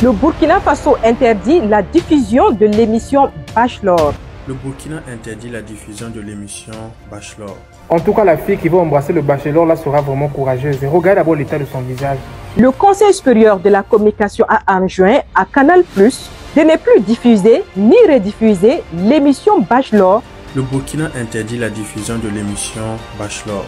Le Burkina Faso interdit la diffusion de l'émission Bachelor. Le Burkina interdit la diffusion de l'émission Bachelor. En tout cas, la fille qui va embrasser le bachelor là sera vraiment courageuse. Et regarde d'abord l'état de son visage. Le Conseil supérieur de la communication a enjoint à Canal+ de ne plus diffuser ni rediffuser l'émission Bachelor. Le Burkina interdit la diffusion de l'émission Bachelor.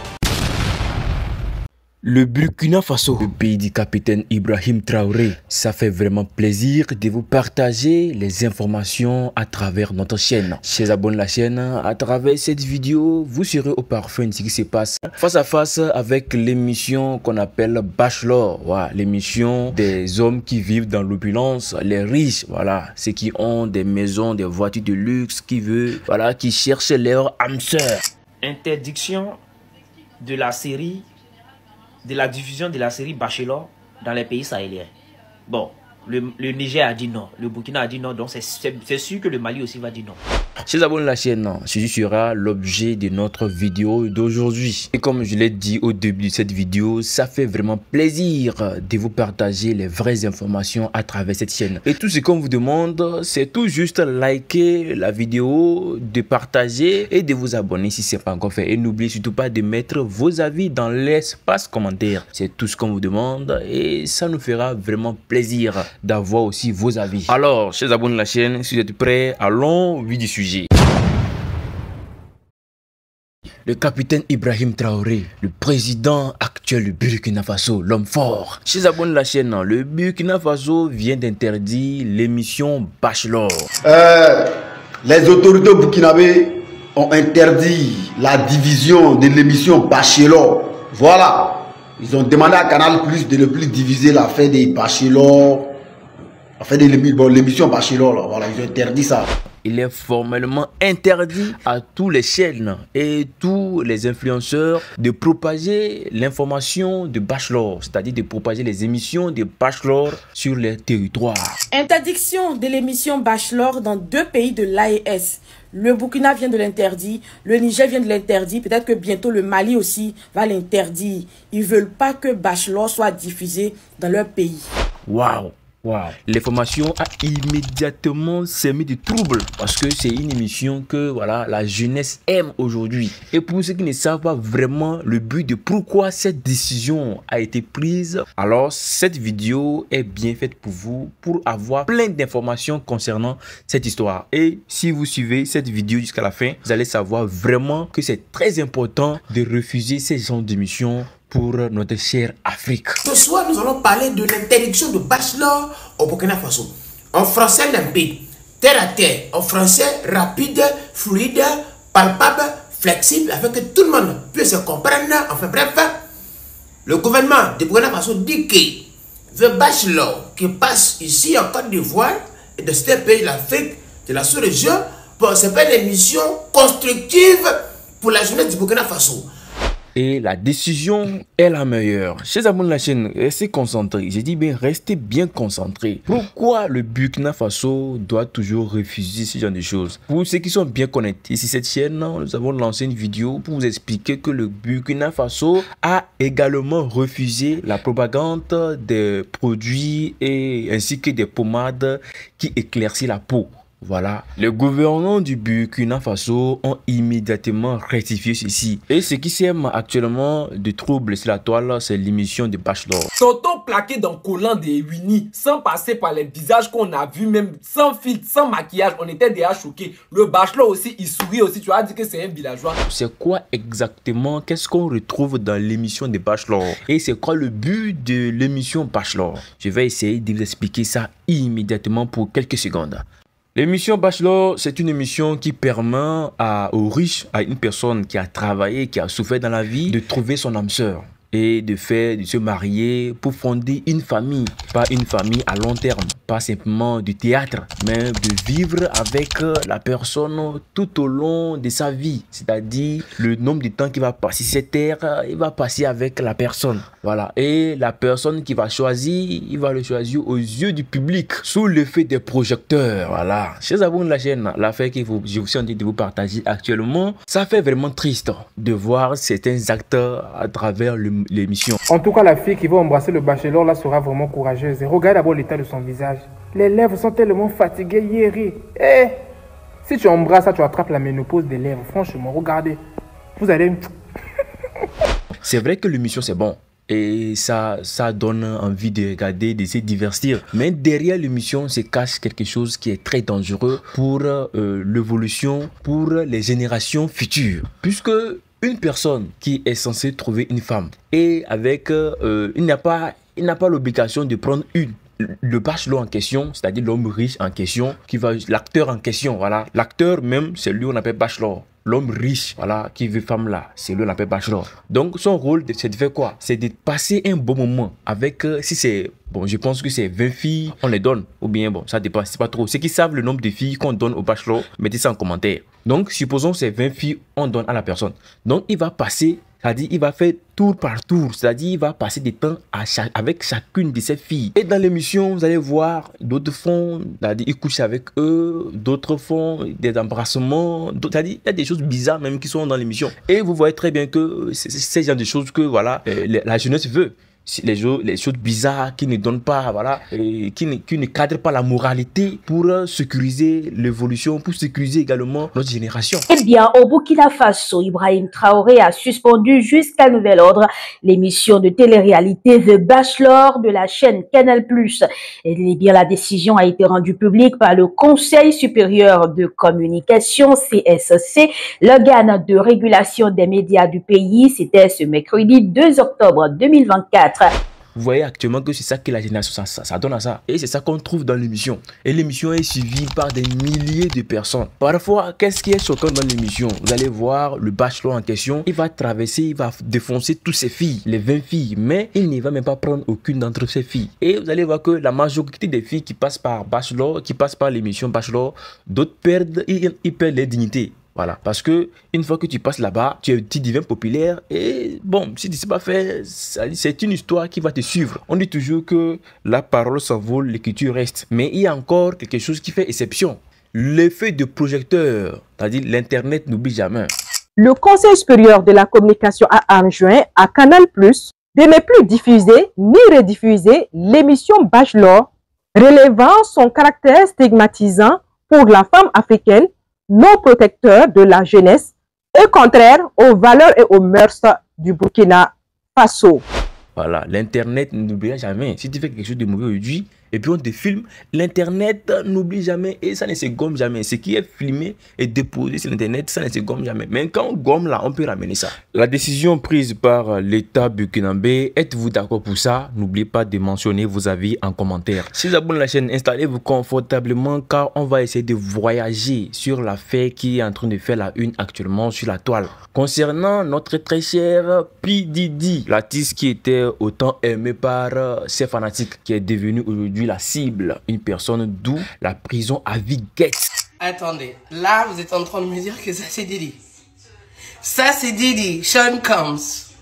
Le Burkina Faso, le pays du capitaine Ibrahim Traoré, ça fait vraiment plaisir de vous partager les informations à travers notre chaîne. Chers abonnés de la chaîne, à travers cette vidéo, vous serez au parfum de ce qui se passe face à face avec l'émission qu'on appelle Bachelor. Voilà, l'émission des hommes qui vivent dans l'opulence, les riches, voilà, ceux qui ont des maisons, des voitures de luxe, qui veulent, voilà, qui cherchent leur âme sœur. Interdiction de la série, de la diffusion de la série Bachelor dans les pays sahéliens. Bon, le Niger a dit non, le Burkina a dit non, donc c'est sûr que le Mali aussi va dire non. Chers abonnés de la chaîne, ceci sera l'objet de notre vidéo d'aujourd'hui. Et comme je l'ai dit au début de cette vidéo, ça fait vraiment plaisir de vous partager les vraies informations à travers cette chaîne. Et tout ce qu'on vous demande, c'est tout juste liker la vidéo, de partager et de vous abonner si ce n'est pas encore fait. Et n'oubliez surtout pas de mettre vos avis dans l'espace commentaire. C'est tout ce qu'on vous demande et ça nous fera vraiment plaisir d'avoir aussi vos avis. Alors, chers abonnés de la chaîne, si vous êtes prêts, allons au vif du sujet. Le capitaine Ibrahim Traoré, le président actuel du Burkina Faso, l'homme fort. Chers abonnés de la chaîne, le Burkina Faso vient d'interdire l'émission Bachelor. Les autorités burkinabées ont interdit la division de l'émission Bachelor. Voilà. Ils ont demandé à Canal+ de ne plus diviser l'affaire des Bachelor. L'affaire de l'émission Bachelor. Là. Voilà, ils ont interdit ça. Il est formellement interdit à tous les chaînes et tous les influenceurs de propager l'information de Bachelor, c'est-à-dire de propager les émissions de Bachelor sur les territoires. Interdiction de l'émission Bachelor dans 2 pays de l'AES. Le Burkina vient de l'interdire, le Niger vient de l'interdire, peut-être que bientôt le Mali aussi va l'interdire. Ils veulent pas que Bachelor soit diffusé dans leur pays. Waouh! Wow. L'information a immédiatement semé du trouble parce que c'est une émission que voilà, la jeunesse aime aujourd'hui. Et pour ceux qui ne savent pas vraiment le but de pourquoi cette décision a été prise, alors cette vidéo est bien faite pour vous, pour avoir plein d'informations concernant cette histoire. Et si vous suivez cette vidéo jusqu'à la fin, vous allez savoir vraiment que c'est très important de refuser ces genres d'émissions pour notre chère Afrique. Ce soir, nous allons parler de l'interdiction de Bachelor au Burkina Faso. En français limpide, terre à terre. En français rapide, fluide, palpable, flexible, afin que tout le monde puisse se comprendre. Enfin bref, le gouvernement du Burkina Faso dit que le Bachelor qui passe ici en Côte d'Ivoire et de ce pays de l'Afrique, de la sous-région, c'est pas une émission constructive pour la jeunesse du Burkina Faso. Et la décision est la meilleure. Chers abonnés de la chaîne, restez concentrés. J'ai dit bien, restez bien concentrés. Pourquoi le Burkina Faso doit toujours refuser ce genre de choses? Pour ceux qui sont bien connectés sur cette chaîne, nous avons lancé une vidéo pour vous expliquer que le Burkina Faso a également refusé la propagande des produits ainsi que des pommades qui éclaircissent la peau. Voilà, les gouvernants du Burkina Faso ont immédiatement rectifié ceci. Et ce qui sème actuellement de troubles sur la toile, c'est l'émission de Bachelor. Tonton plaqué dans collant des Winnie, sans passer par les visages qu'on a vus, même sans filtre, sans maquillage, on était déjà choqués. Le Bachelor aussi, il sourit aussi, tu as dit que c'est un villageois. C'est quoi exactement, qu'est-ce qu'on retrouve dans l'émission de Bachelor? Et c'est quoi le but de l'émission Bachelor? Je vais essayer de vous expliquer ça immédiatement pour quelques secondes. L'émission Bachelor, c'est une émission qui permet aux riches, à une personne qui a travaillé, qui a souffert dans la vie, de trouver son âme sœur et de se marier pour fonder une famille. Pas une famille à long terme, pas simplement du théâtre, mais de vivre avec la personne tout au long de sa vie. C'est-à-dire le nombre de temps qu'il va passer sur cette terre, il va passer avec la personne. Voilà. Et la personne qui va choisir, il va le choisir aux yeux du public, sous l'effet des projecteurs. Voilà. Chers abonnés de la chaîne, l'affaire que je suis en train de vous partager actuellement, ça fait vraiment triste de voir certains acteurs à travers l'émission. En tout cas, la fille qui va embrasser le bachelor là sera vraiment courageuse. Et regarde d'abord l'état de son visage. Les lèvres sont tellement fatiguées, Yeri. Eh, si tu embrasses ça, tu attrapes la ménopause des lèvres. Franchement, regardez. Vous allez... C'est vrai que l'émission c'est bon. Et ça donne envie de regarder, de se divertir. Mais derrière l'émission se cache quelque chose qui est très dangereux pour l'évolution, pour les générations futures. Puisque une personne qui est censée trouver une femme et avec, il n'a pas l'obligation de prendre le bachelor en question, c'est-à-dire l'homme riche en question, l'acteur en question, voilà. L'acteur même, c'est lui qu'on appelle bachelor. L'homme riche, voilà, qui veut femme là, c'est lui qu'on appelle bachelor. Donc son rôle, c'est de faire quoi? C'est de passer un bon moment avec, si c'est, bon, je pense que c'est 20 filles, on les donne. Ou bien, bon, ça dépend, c'est pas trop. Ceux qui savent le nombre de filles qu'on donne au bachelor, mettez ça en commentaire. Donc, supposons que c'est 20 filles, on donne à la personne. Donc, il va passer, c'est-à-dire, il va faire tour par tour, c'est-à-dire, il va passer du temps avec chacune de ces filles. Et dans l'émission, vous allez voir, d'autres font, c'est-à-dire, ils couchent avec eux, d'autres font des embrassements, c'est-à-dire, il y a des choses bizarres même qui sont dans l'émission. Et vous voyez très bien que c'est ce genre de choses que, voilà, la jeunesse veut. Les choses bizarres qui ne donnent pas, voilà, qui ne cadrent pas la moralité pour sécuriser l'évolution, pour sécuriser également notre génération. Eh bien, au Burkina Faso, Ibrahim Traoré a suspendu jusqu'à nouvel ordre l'émission de télé-réalité The Bachelor de la chaîne Canal+. Eh bien, la décision a été rendue publique par le Conseil supérieur de communication, CSC, l'organe de régulation des médias du pays. C'était ce mercredi 2 octobre 2024. Vous voyez actuellement que c'est ça que la génération, ça donne à ça. Et c'est ça qu'on trouve dans l'émission. Et l'émission est suivie par des milliers de personnes. Parfois, qu'est-ce qui est choquant dans l'émission? Vous allez voir le bachelor en question. Il va traverser, il va défoncer toutes ses filles, les 20 filles. Mais il ne va même pas prendre aucune d'entre ces filles. Et vous allez voir que la majorité des filles qui passent par bachelor, qui passent par l'émission bachelor, d'autres perdent, ils perdent leur dignité. Voilà, parce que une fois que tu passes là-bas, tu deviens populaire et bon, si tu ne sais pas faire, c'est une histoire qui va te suivre. On dit toujours que la parole s'envole, l'écriture reste. Mais il y a encore quelque chose qui fait exception. L'effet de projecteur, c'est-à-dire l'internet n'oublie jamais. Le Conseil supérieur de la communication a enjoint à Canal+ de ne plus diffuser ni rediffuser l'émission Bachelor, relevant son caractère stigmatisant pour la femme africaine, non protecteur de la jeunesse et contraire aux valeurs et aux mœurs du Burkina Faso. Voilà, l'internet n'oubliera jamais. Si tu fais quelque chose de mauvais aujourd'hui, et puis on te filme, l'internet n'oublie jamais et ça ne se gomme jamais. Ce qui est filmé et déposé sur l'internet, ça ne se gomme jamais. Mais quand on gomme là, on peut ramener ça. La décision prise par l'État burkinabé, êtes-vous d'accord pour ça? N'oubliez pas de mentionner vos avis en commentaire. Si vous abonnez à la chaîne, installez-vous confortablement car on va essayer de voyager sur l'affaire qui est en train de faire la une actuellement sur la toile. Concernant notre très cher P. Diddy, l'artiste qui était autant aimé par ses fanatiques, qui est devenu aujourd'hui la cible, une personne d'où la prison à vie guette. Attendez, là vous êtes en train de me dire que ça c'est Diddy. Ça c'est Diddy, Sean Combs.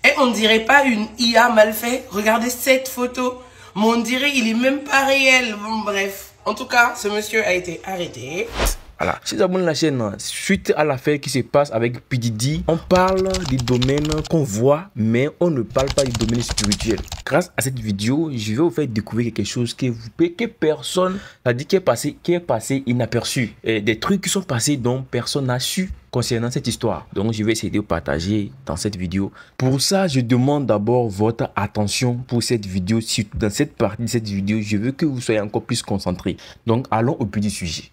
Et on dirait pas une IA mal fait. Regardez cette photo, mais on dirait il est même pas réel. Bon bref, en tout cas ce monsieur a été arrêté. Voilà. Si vous abonnez à la chaîne, suite à l'affaire qui se passe avec P. Diddy, on parle des domaines qu'on voit, mais on ne parle pas du domaine spirituel. Grâce à cette vidéo, je vais vous faire découvrir quelque chose que personne n'a dit qui est passé inaperçu. Et des trucs qui sont passés dont personne n'a su concernant cette histoire. Donc, je vais essayer de partager dans cette vidéo. Pour ça, je demande d'abord votre attention pour cette vidéo. Surtout dans cette partie de cette vidéo, je veux que vous soyez encore plus concentrés. Donc, allons au plus du sujet.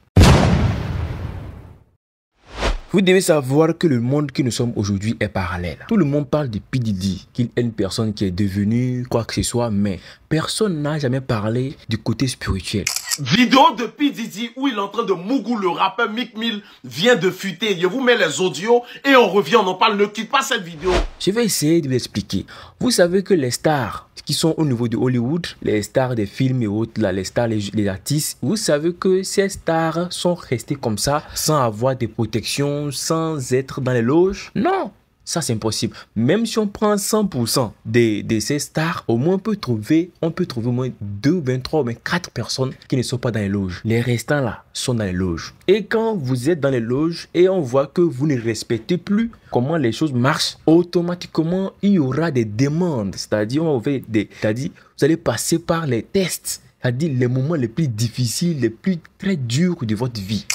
Vous devez savoir que le monde que nous sommes aujourd'hui est parallèle. Tout le monde parle de P. Diddy, qu'il est une personne qui est devenue quoi que ce soit, mais personne n'a jamais parlé du côté spirituel. Vidéo de P. Diddy où il est en train de Mougou, le rappeur Meek Mill vient de fuiter. Je vous mets les audios et on revient, on en parle. Ne quitte pas cette vidéo. Je vais essayer de vous expliquer. Vous savez que les stars qui sont au niveau de Hollywood, les stars des films et autres, là, les stars, les artistes, vous savez que ces stars sont restées comme ça, sans avoir de protection, sans être dans les loges? Non! Ça, c'est impossible. Même si on prend 100% de ces stars, au moins on peut trouver au moins 2, 23, mais 4 personnes qui ne sont pas dans les loges. Les restants là sont dans les loges. Et quand vous êtes dans les loges et on voit que vous ne respectez plus comment les choses marchent, automatiquement, il y aura des demandes. C'est-à-dire, vous allez passer par les tests. C'est-à-dire les moments les plus difficiles, les plus très durs de votre vie.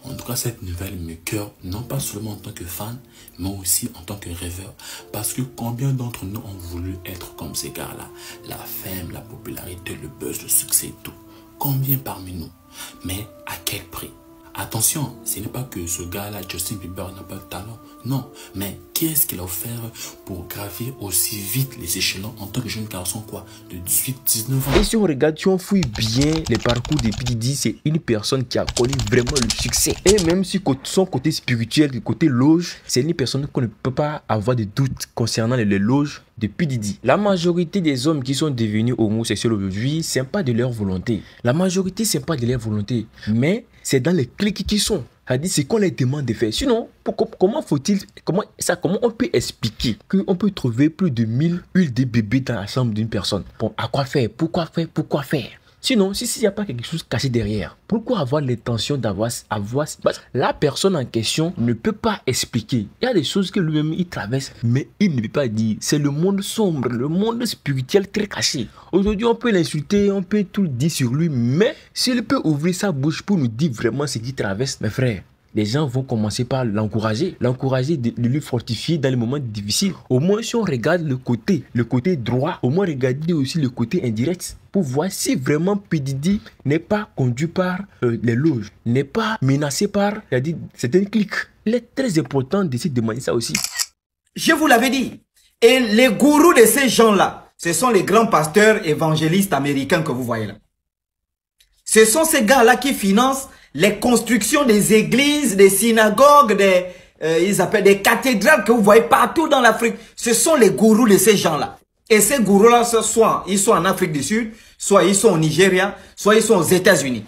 En tout cas, cette nouvelle me cœur, non pas seulement en tant que fan, mais aussi en tant que rêveur. Parce que combien d'entre nous ont voulu être comme ces gars-là? La fame, la popularité, le buzz, le succès, tout. Combien parmi nous? Mais à quel prix? Attention, ce n'est pas que ce gars-là, Justin Bieber, n'a pas de talent. Non, mais qu'est-ce qu'il a offert pour gravir aussi vite les échelons en tant que jeune garçon, quoi, de 18, 19 ans? Et si on regarde, si on fouille bien les parcours de P. Diddy, c'est une personne qui a connu vraiment le succès. Et même si son côté spirituel, le côté loge, c'est une personne qu'on ne peut pas avoir de doute concernant les loges de P. Diddy. La majorité des hommes qui sont devenus homosexuels aujourd'hui, c'est pas de leur volonté. La majorité, c'est pas de leur volonté. Mais c'est dans les clics qui sont. C'est-à-dire, c'est qu'on les demande de faire. Sinon, comment on peut expliquer qu'on peut trouver plus de 1000 huiles de bébé dans la chambre d'une personne? Bon, à quoi faire? Pourquoi faire? Sinon, s'il n'y a pas quelque chose caché derrière, pourquoi avoir l'intention d'avoir... La personne en question ne peut pas expliquer. Il y a des choses que lui-même il traverse, mais il ne peut pas dire. C'est le monde sombre, le monde spirituel très caché. Aujourd'hui, on peut l'insulter, on peut tout dire sur lui, mais s'il peut ouvrir sa bouche pour nous dire vraiment ce qu'il traverse, mes frères, les gens vont commencer par l'encourager, de lui fortifier dans les moments difficiles. Au moins, si on regarde le côté droit, au moins regarder aussi le côté indirect pour voir si vraiment P. Diddy n'est pas conduit par les loges, n'est pas menacé par certaines cliques. Il est très important d'essayer de demander ça aussi. Je vous l'avais dit. Et les gourous de ces gens-là, ce sont les grands pasteurs évangélistes américains que vous voyez là. Ce sont ces gars-là qui financent les constructions des églises, des synagogues, ils appellent des cathédrales que vous voyez partout dans l'Afrique. Ce sont les gourous de ces gens-là. Et ces gourous-là, soit ils sont en Afrique du Sud, soit ils sont au Nigeria, soit ils sont aux États-Unis.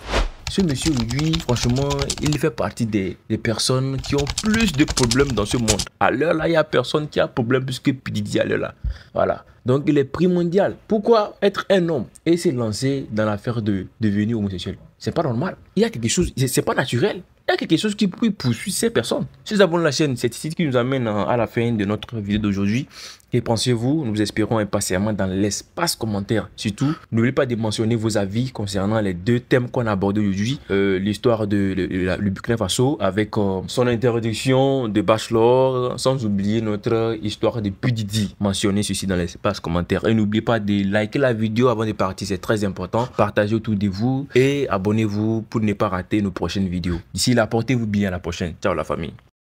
Ce monsieur, lui, franchement, il fait partie des personnes qui ont plus de problèmes dans ce monde. À l'heure là, il n'y a personne qui a problème plus que P. Diddy à l'heure là. Voilà. Donc, il est primordial. Pourquoi être un homme et se lancer dans l'affaire de devenir homosexuel? C'est pas normal. Il y a quelque chose, c'est pas naturel. Il y a quelque chose qui poursuit ces personnes. Si vous abonnez à la chaîne, c'est ici qui nous amène à la fin de notre vidéo d'aujourd'hui. Et pensez-vous, nous espérons impatiemment dans l'espace commentaire. Surtout, n'oubliez pas de mentionner vos avis concernant les deux thèmes qu'on a abordés aujourd'hui. L'histoire le Burkina Faso avec son interdiction de Bachelor, sans oublier notre histoire de P. Diddy. Mentionnez ceci dans l'espace commentaire. Et n'oubliez pas de liker la vidéo avant de partir, c'est très important. Partagez autour de vous et abonnez-vous pour ne pas rater nos prochaines vidéos. D'ici là, portez-vous bien, à la prochaine. Ciao la famille.